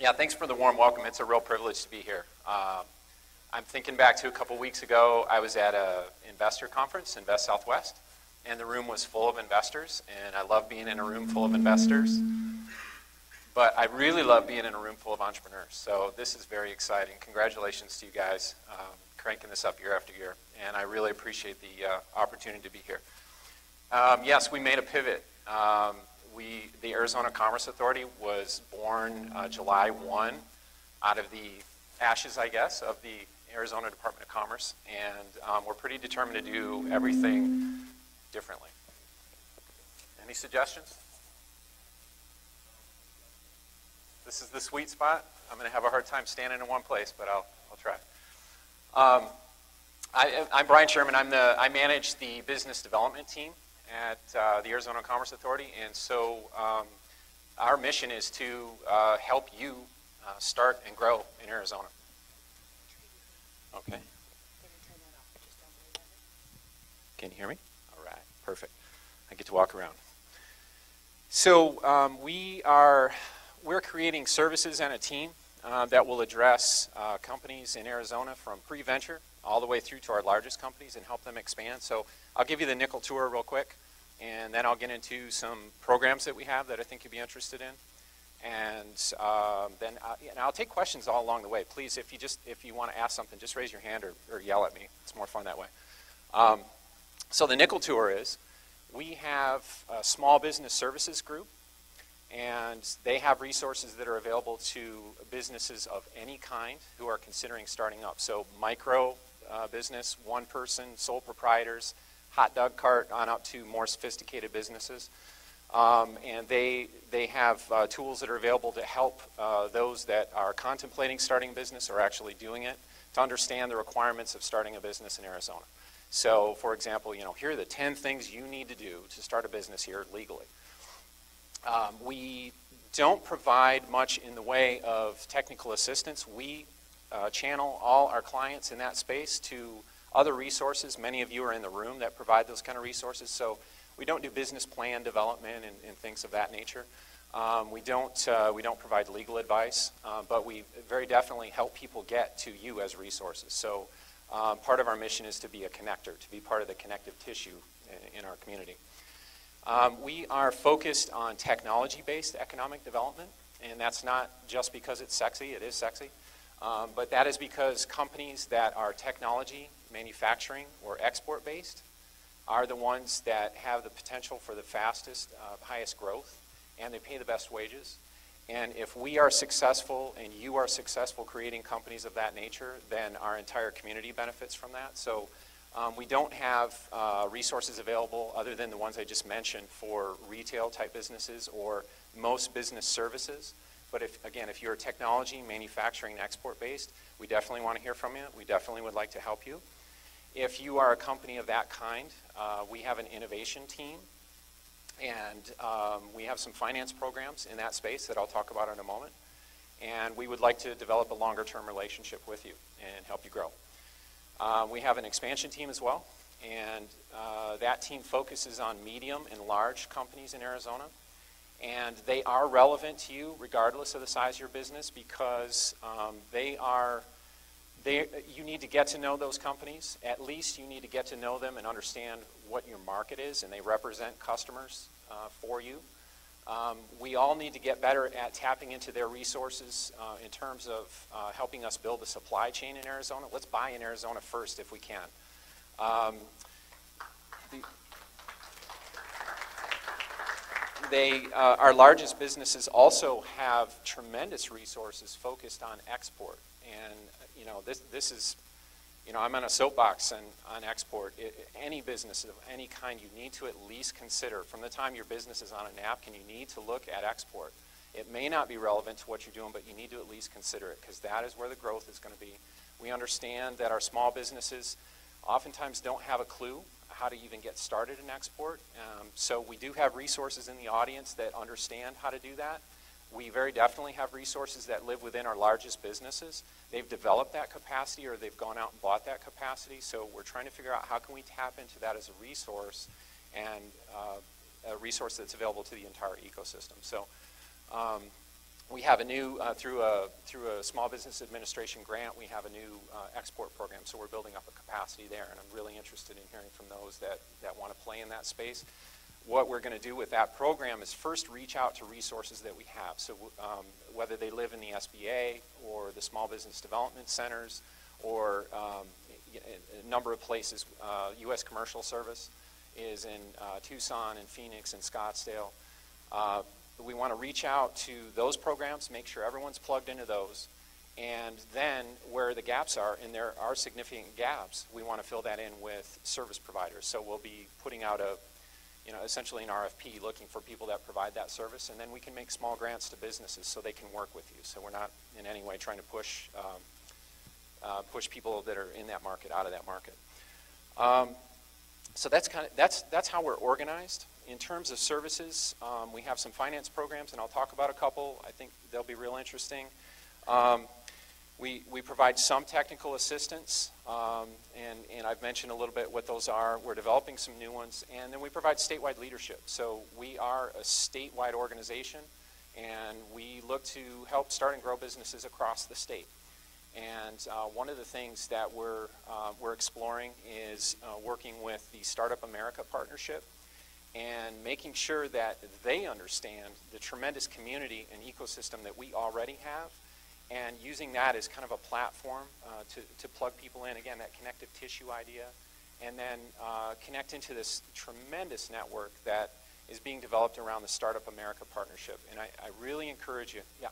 Yeah, thanks for the warm welcome. It's a real privilege to be here. I'm thinking back to a couple weeks ago. I was at an investor conference, Invest Southwest, and the room was full of investors, and I love being in a room full of investors. But I really love being in a room full of entrepreneurs. So this is very exciting. Congratulations to you guys cranking this up year after year, and I really appreciate the opportunity to be here. Yes, we made a pivot. The Arizona Commerce Authority was born July 1 out of the ashes, I guess, of the Arizona Department of Commerce, and we're pretty determined to do everything differently. Any suggestions? This is the sweet spot. I'm going to have a hard time standing in one place, but I'll try. I'm Brian Sherman. I manage the business development team at the Arizona Commerce Authority, and so our mission is to help you start and grow in Arizona. Okay. Can you hear me? All right, perfect. I get to walk around. So we're creating services and a team that will address companies in Arizona from pre-venture all the way through to our largest companies and help them expand. So I'll give you the nickel tour real quick, and then I'll get into some programs that we have that I think you'd be interested in. And then I'll take questions all along the way. Please, if you want to ask something, just raise your hand or yell at me. It's more fun that way. So the nickel tour is, we have a small business services group, and they have resources that are available to businesses of any kind who are considering starting up. So micro business, one person, sole proprietors, hot dog cart on up to more sophisticated businesses. And they have tools that are available to help those that are contemplating starting a business or actually doing it to understand the requirements of starting a business in Arizona. So, for example, here are the 10 things you need to do to start a business here legally. We don't provide much in the way of technical assistance. We channel all our clients in that space to other resources. Many of you are in the room that provide those kind of resources. So we don't do business plan development and things of that nature. We don't provide legal advice, but we very definitely help people get to you as resources. So part of our mission is to be a connector, to be part of the connective tissue in our community. We are focused on technology-based economic development, and that's not just because it's sexy. It is sexy. But that is because companies that are technology, manufacturing, or export-based are the ones that have the potential for the fastest, highest growth, and they pay the best wages. And if we are successful and you are successful creating companies of that nature, then our entire community benefits from that. So we don't have resources available other than the ones I just mentioned for retail type businesses or most business services. But if you're technology, manufacturing, export based, we definitely want to hear from you. We definitely would like to help you. If you are a company of that kind, we have an innovation team, and we have some finance programs in that space that I'll talk about in a moment. And we would like to develop a longer term relationship with you and help you grow. We have an expansion team as well, and that team focuses on medium and large companies in Arizona. And they are relevant to you regardless of the size of your business because you need to get to know those companies. At least you need to get to know them and understand what your market is, and they represent customers for you. We all need to get better at tapping into their resources in terms of helping us build a supply chain in Arizona. Let's buy in Arizona first if we can. Our largest businesses also have tremendous resources focused on export. And this is, I'm on a soapbox on export. Any business of any kind, you need to at least consider, from the time your business is on a napkin, you need to look at export. It may not be relevant to what you're doing, but you need to at least consider it because that is where the growth is going to be. We understand that our small businesses oftentimes don't have a clue how to even get started in export. So we do have resources in the audience that understand how to do that. We very definitely have resources that live within our largest businesses. They've developed that capacity or they've gone out and bought that capacity. So we're trying to figure out how can we tap into that as a resource and a resource that's available to the entire ecosystem. So We have a new, through a Small Business Administration grant, we have a new export program, so we're building up a capacity there, and I'm really interested in hearing from those that want to play in that space. What we're going to do with that program is first reach out to resources that we have, so whether they live in the SBA or the Small Business Development Centers or a number of places. U.S. Commercial Service is in Tucson and Phoenix and Scottsdale. We want to reach out to those programs, make sure everyone's plugged into those, and then where the gaps are, and there are significant gaps, we want to fill that in with service providers. So we'll be putting out essentially an RFP looking for people that provide that service, and then we can make small grants to businesses so they can work with you. So we're not in any way trying to push people that are in that market out of that market. So that's how we're organized. In terms of services, we have some finance programs, and I'll talk about a couple. I think they'll be real interesting. We provide some technical assistance, and I've mentioned a little bit what those are. We're developing some new ones, and then we provide statewide leadership. So we are a statewide organization, and we look to help start and grow businesses across the state. And one of the things that we're exploring is working with the Startup America Partnership and making sure that they understand the tremendous community and ecosystem that we already have, and using that as kind of a platform to plug people in. Again, that connective tissue idea, and then connect into this tremendous network that is being developed around the Startup America Partnership. And I really encourage you. Yeah.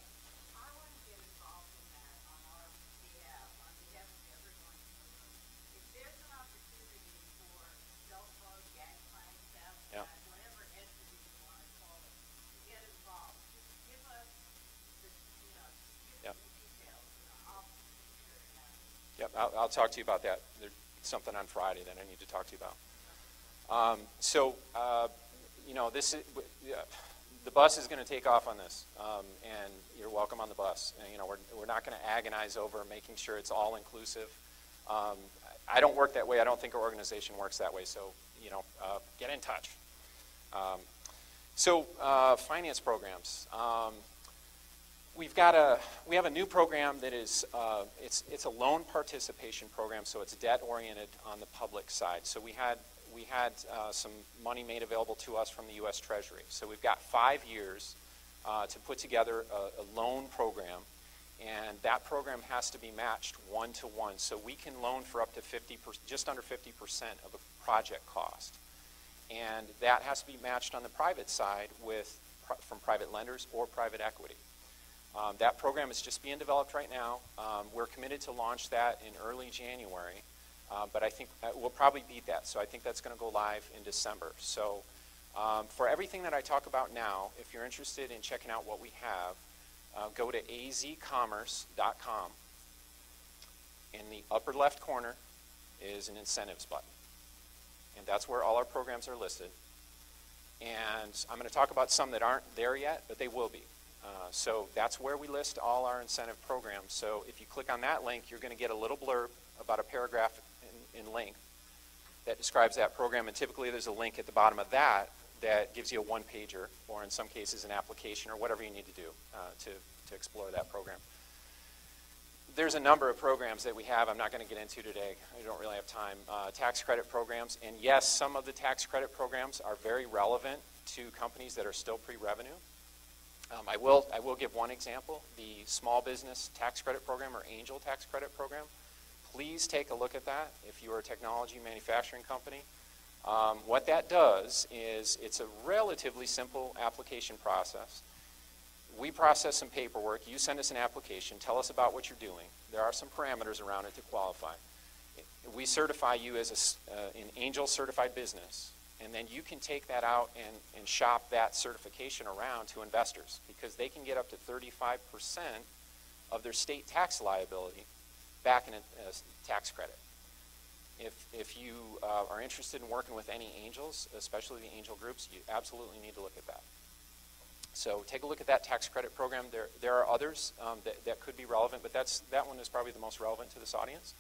Yep, I'll talk to you about that. There's something on Friday that I need to talk to you about. The bus is going to take off on this, and you're welcome on the bus. And, we're not going to agonize over making sure it's all inclusive. I don't work that way. I don't think our organization works that way. So, get in touch. Finance programs. We have a new program that is it's a loan participation program, so it's debt oriented on the public side. So we had some money made available to us from the U.S. Treasury. So we've got 5 years to put together a loan program, and that program has to be matched 1-to-1. So we can loan for up to just under 50% of a project cost, and that has to be matched on the private side from private lenders or private equity. That program is just being developed right now. We're committed to launch that in early January, but I think we'll probably beat that. So I think that's going to go live in December. So for everything that I talk about now, if you're interested in checking out what we have, go to AZECommerce.com. In the upper left corner is an incentives button, and that's where all our programs are listed. And I'm going to talk about some that aren't there yet, but they will be. So that's where we list all our incentive programs. So if you click on that link, you're going to get a little blurb about a paragraph in length that describes that program. And typically there's a link at the bottom of that gives you a one-pager, or in some cases an application, or whatever you need to do to explore that program. There's a number of programs that we have I'm not going to get into today. I don't really have time. Tax credit programs. And yes, some of the tax credit programs are very relevant to companies that are still pre-revenue. I will give one example, the Small Business Tax Credit Program, or Angel Tax Credit Program. Please take a look at that if you are a technology manufacturing company. What that does is it's a relatively simple application process. We process some paperwork, you send us an application, tell us about what you're doing. There are some parameters around it to qualify. We certify you as an Angel certified business. And then you can take that out and shop that certification around to investors, because they can get up to 35% of their state tax liability back in a tax credit. If you are interested in working with any angels, especially the angel groups, you absolutely need to look at that. So take a look at that tax credit program. There are others that could be relevant, but that one is probably the most relevant to this audience.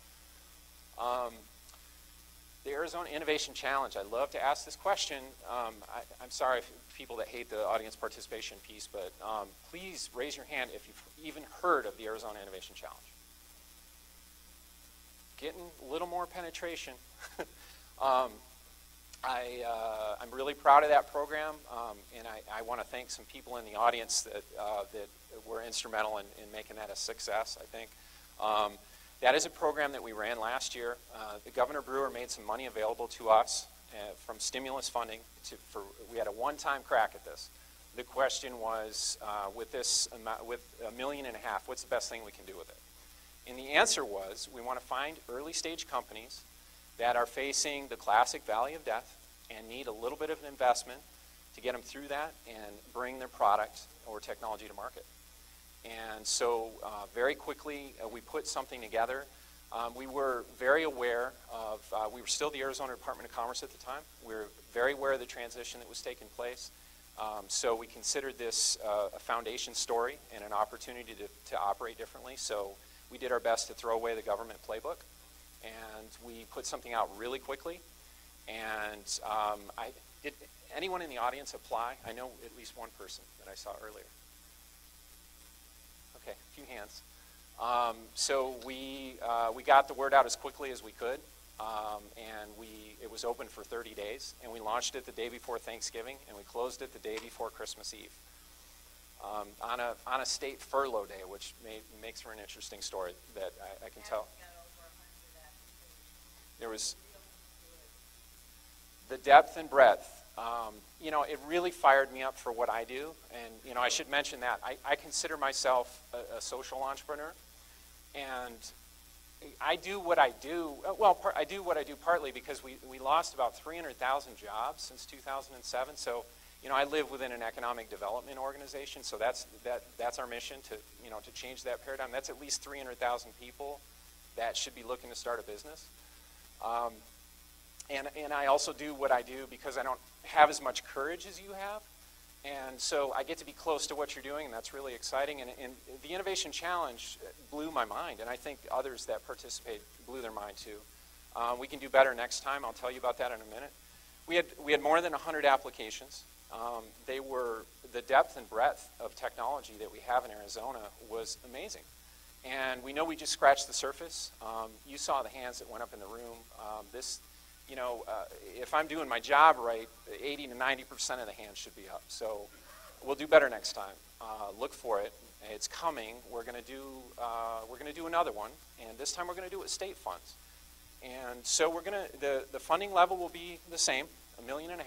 The Arizona Innovation Challenge. I love to ask this question. I'm sorry if people that hate the audience participation piece, but please raise your hand if you've even heard of the Arizona Innovation Challenge. Getting a little more penetration. I'm really proud of that program, and I want to thank some people in the audience that were instrumental in making that a success, I think. That is a program that we ran last year. The Governor Brewer made some money available to us from stimulus funding. We had a one-time crack at this. The question was, with $1.5 million, what's the best thing we can do with it? And the answer was, we want to find early-stage companies that are facing the classic valley of death and need a little bit of an investment to get them through that and bring their product or technology to market. And so very quickly, we put something together. We were very aware of, we were still the Arizona Department of Commerce at the time. We were very aware of the transition that was taking place. So we considered this a foundation story and an opportunity to operate differently. So we did our best to throw away the government playbook. And we put something out really quickly. And did anyone in the audience apply? I know at least one person that I saw earlier. Okay, a few hands. So we got the word out as quickly as we could, and it was open for 30 days, and we launched it the day before Thanksgiving, and we closed it the day before Christmas Eve on a state furlough day, which makes for an interesting story that I can tell. There was the depth and breadth. You know, it really fired me up for what I do, and you know, I should mention that I consider myself a social entrepreneur, and I do what I do. Well, I do what I do partly because we lost about 300,000 jobs since 2007. So, you know, I live within an economic development organization, so that's our mission to change that paradigm. That's at least 300,000 people that should be looking to start a business. And I also do what I do because I don't have as much courage as you have. And so I get to be close to what you're doing, and that's really exciting. And the Innovation Challenge blew my mind, and I think others that participate blew their mind too. We can do better next time. I'll tell you about that in a minute. We had more than 100 applications. The depth and breadth of technology that we have in Arizona was amazing. And we know we just scratched the surface. You saw the hands that went up in the room. If I'm doing my job right, 80 to 90% of the hands should be up. So we'll do better next time. Look for it. It's coming. We're going to do another one, and this time we're going to do it with state funds. And so the funding level will be the same, $1.5 million.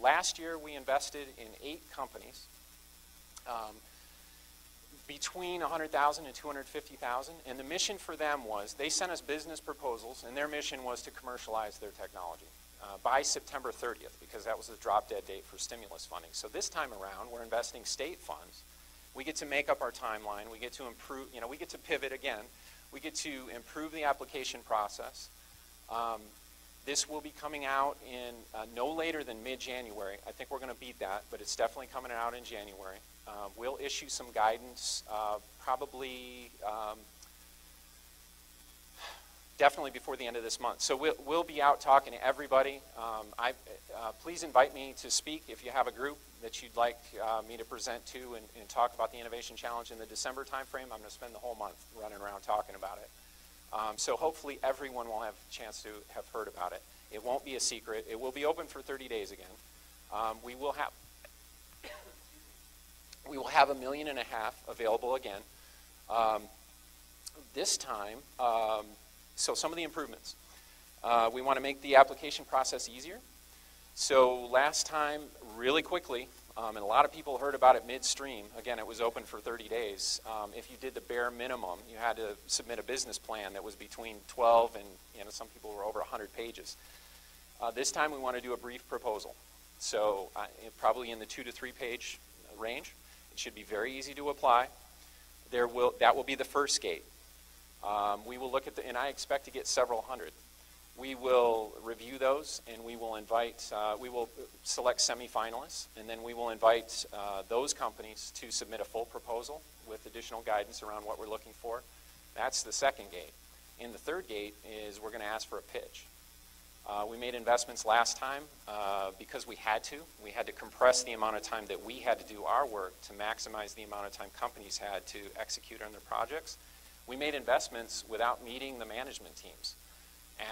Last year we invested in 8 companies. Between 100,000 and 250,000, and the mission for them was, they sent us business proposals, and their mission was to commercialize their technology by September 30th, because that was the drop dead date for stimulus funding. So this time around, we're investing state funds. We get to make up our timeline. We get to improve, we get to pivot again. We get to improve the application process. This will be coming out in no later than mid-January. I think we're going to beat that, but it's definitely coming out in January. We'll issue some guidance probably definitely before the end of this month. So we'll be out talking to everybody. Please invite me to speak if you have a group that you'd like me to present to and talk about the Innovation Challenge in the December timeframe. I'm going to spend the whole month running around talking about it. So hopefully everyone will have a chance to have heard about it. It won't be a secret. It will be open for 30 days again. We will have $1.5 million available again. This time, so some of the improvements. We want to make the application process easier. So last time, really quickly, and a lot of people heard about it midstream. Again, it was open for 30 days. If you did the bare minimum, you had to submit a business plan that was between 12 and some people were over 100 pages. This time we want to do a brief proposal. So probably in the 2 to 3 page range. It should be very easy to apply. That will be the first gate. We will look at and I expect to get several hundred. We will review those, and we will select semifinalists, and then we will invite those companies to submit a full proposal with additional guidance around what we're looking for. That's the second gate. And the third gate is we're going to ask for a pitch. We made investments last time because we had to. We had to compress the amount of time that we had to do our work to maximize the amount of time companies had to execute on their projects. We made investments without meeting the management teams.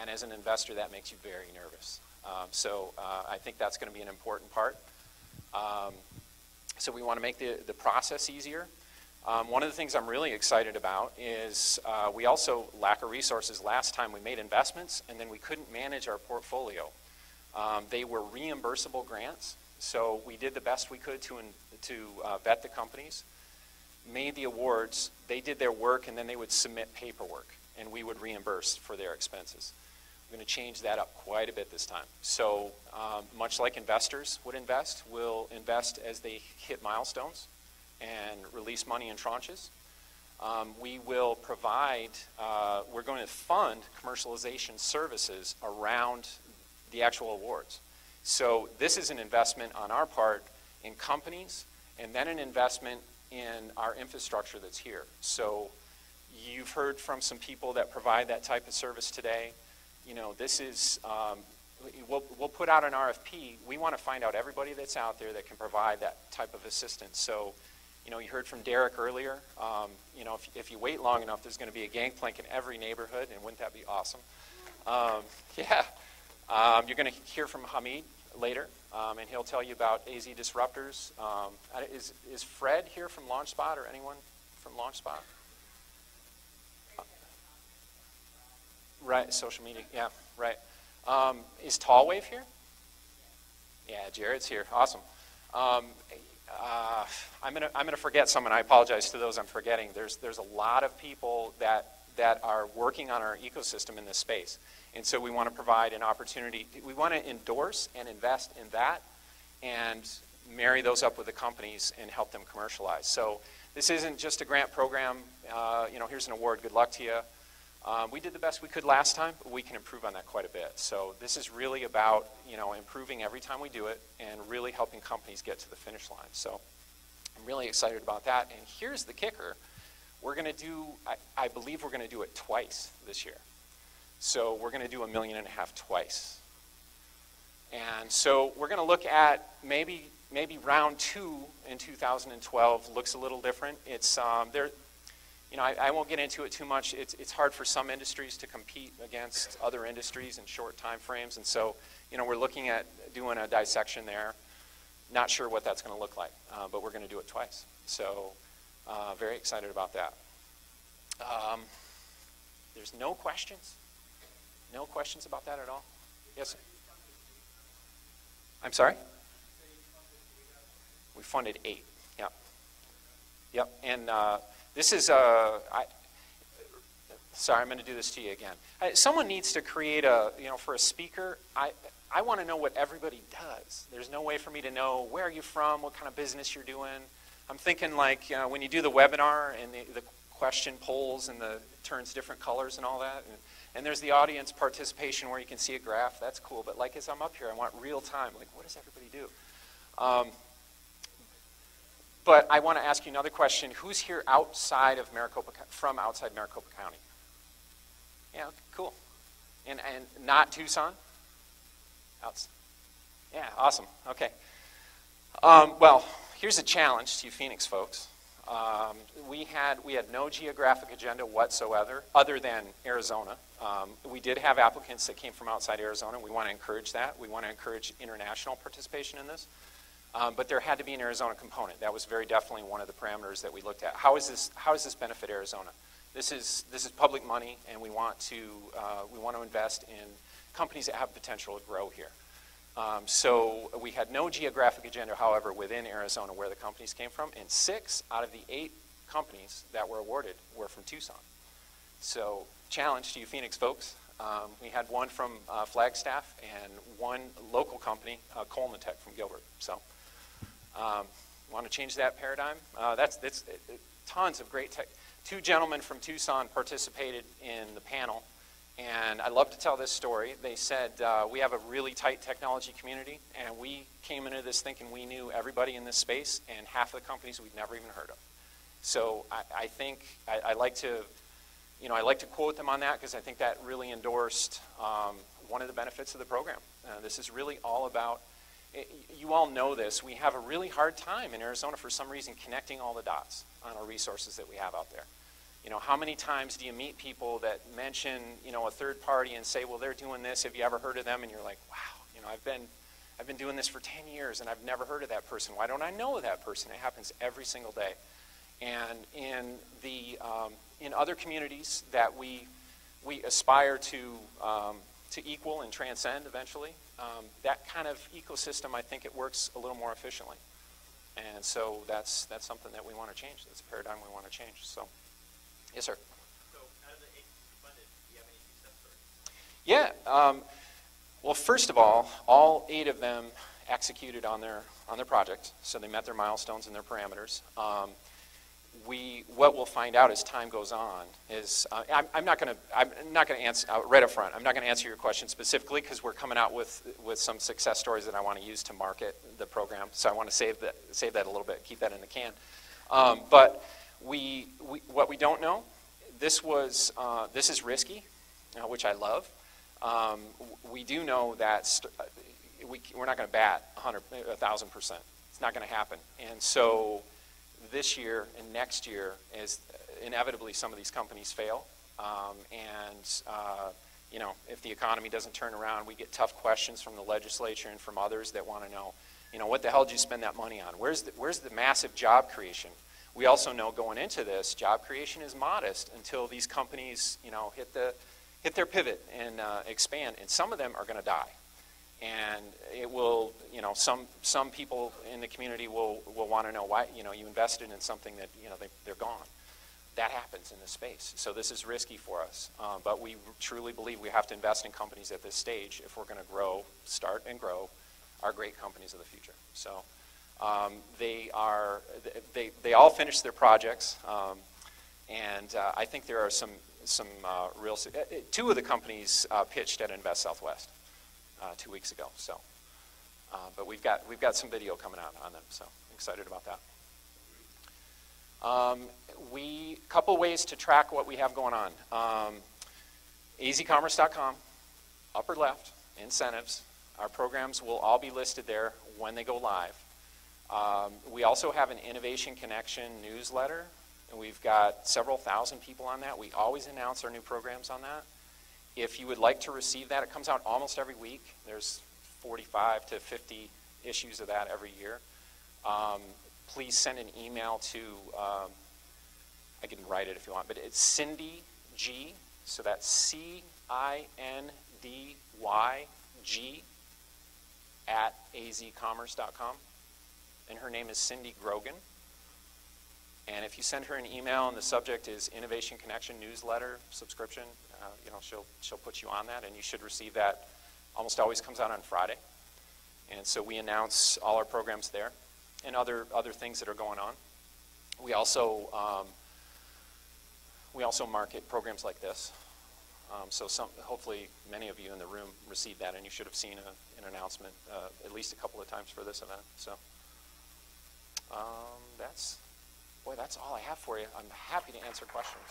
And as an investor, that makes you very nervous. So I think that's going to be an important part. So we want to make the process easier. One of the things I'm really excited about is we also lack of resources. Last time we made investments and then we couldn't manage our portfolio. They were reimbursable grants, so we did the best we could to vet the companies, made the awards, they did their work, and then they would submit paperwork and we would reimburse for their expenses. We're going to change that up quite a bit this time. So much like investors would invest, we'll invest as they hit milestones and release money in tranches. We will provide, we're going to fund commercialization services around the actual awards. So this is an investment on our part in companies and then an investment in our infrastructure that's here. So you've heard from some people that provide that type of service today. You know, this is, we'll put out an RFP. We want to find out everybody that's out there that can provide that type of assistance. So, you know, you heard from Derek earlier. You know, if you wait long enough, there's going to be a gangplank in every neighborhood, and wouldn't that be awesome? Yeah. You're going to hear from Hamid later, and he'll tell you about AZ disruptors. Is Fred here from LaunchSpot, or anyone from LaunchSpot? Right, social media, yeah, right. Is Tallwave here? Yeah, Jared's here, awesome. I'm gonna forget someone. I apologize to those I'm forgetting. There's a lot of people that are working on our ecosystem in this space, and so we want to provide an opportunity. We want to endorse and invest in that, and marry those up with the companies and help them commercialize. So this isn't just a grant program. You know, here's an award. Good luck to you. We did the best we could last time, but we can improve on that quite a bit. So this is really about, you know, improving every time we do it and really helping companies get to the finish line. So I'm really excited about that. And here's the kicker. We're going to do, I believe we're going to do it twice this year. So we're going to do $1.5 million twice. And so we're going to look at maybe round 2 in 2012 looks a little different. It's you know, I won't get into it too much. It's hard for some industries to compete against other industries in short time frames, and so, you know, we're looking at doing a dissection there. Not sure what that's going to look like, but we're going to do it twice. So, very excited about that. There's no questions? No questions about that at all? Yes, sir? I'm sorry? We funded 8. Yep. Yep, and this is, sorry, I'm going to do this to you again. Someone needs to create a, you know, for a speaker, I want to know what everybody does. There's no way for me to know where are you from, what kind of business you're doing. I'm thinking like when you do the webinar and the question polls and it turns different colors and all that. And there's the audience participation where you can see a graph. That's cool. But like as I'm up here, I want real time. Like, what does everybody do? But I want to ask you another question. Who's here outside of Maricopa, from outside Maricopa County? Yeah, okay, cool. And not Tucson? Yeah, awesome. Okay. Well, here's a challenge to you Phoenix folks. We had no geographic agenda whatsoever other than Arizona. We did have applicants that came from outside Arizona. We want to encourage that. We want to encourage international participation in this. But there had to be an Arizona component. That was very definitely one of the parameters that we looked at. How does this benefit Arizona? This is public money, and we want to invest in companies that have potential to grow here. So we had no geographic agenda, however, within Arizona where the companies came from, and 6 out of the 8 companies that were awarded were from Tucson. So challenge to you Phoenix folks. We had one from Flagstaff and one local company, Coleman Tech from Gilbert. So want to change that paradigm? That's tons of great tech. 2 gentlemen from Tucson participated in the panel, and I love to tell this story. They said, we have a really tight technology community, and we came into this thinking we knew everybody in this space, and half of the companies we'd never even heard of. So I think I like to, you know, I like to quote them on that because I think that really endorsed one of the benefits of the program. This is really all about, you all know this, we have a really hard time in Arizona for some reason connecting all the dots on our resources that we have out there. You know, how many times do you meet people that mention, you know, a third party and say, well, they're doing this, have you ever heard of them? And you're like, wow, you know, I've been doing this for 10 years and I've never heard of that person. Why don't I know that person? It happens every single day. And in other communities that we aspire to equal and transcend eventually, that kind of ecosystem, I think it works a little more efficiently. And so that's something that we want to change. That's a paradigm we want to change. So, yes, sir. So out of the AZEC funded, do you have any success stories? Yeah. Well, first of all 8 of them executed on their project, so they met their milestones and their parameters. What we'll find out as time goes on is I'm not going to answer right up front. I'm not going to answer your question specifically because we're coming out with some success stories that I want to use to market the program. So I want to save that a little bit, keep that in the can. But what we don't know, this is risky, which I love. We do know that we're not going to bat 1,000%. It's not going to happen, and so this year and next year, is inevitably some of these companies fail, you know, if the economy doesn't turn around, we get tough questions from the legislature and from others that want to know, you know, what the hell did you spend that money on? Where's the massive job creation? We also know going into this, job creation is modest until these companies, you know, hit their pivot and expand, and some of them are going to die. And it will, you know, some people in the community will want to know why, you know, you invested in something that, you know, they're gone. That happens in this space. So this is risky for us. But we truly believe we have to invest in companies at this stage if we're going to start and grow our great companies of the future. So they all finished their projects. And I think there are some real, 2 of the companies pitched at Invest Southwest 2 weeks ago. So, but we've got some video coming out on them. So excited about that. Couple ways to track what we have going on. AZECommerce.com, upper left, incentives. Our programs will all be listed there when they go live. We also have an Innovation Connection newsletter, and we've got several thousand people on that. We always announce our new programs on that. If you would like to receive that, it comes out almost every week. There's 45 to 50 issues of that every year. Please send an email to, I can write it if you want, but it's Cindy G, so that's CINDYG @azecommerce.com. And her name is Cindy Grogan. And if you send her an email and the subject is Innovation Connection newsletter subscription, you know, she'll put you on that, and you should receive that. Almost always comes out on Friday. And so we announce all our programs there and other things that are going on. We also market programs like this. So hopefully many of you in the room received that, and you should have seen an announcement at least a couple of times for this event. So that's all I have for you. I'm happy to answer questions.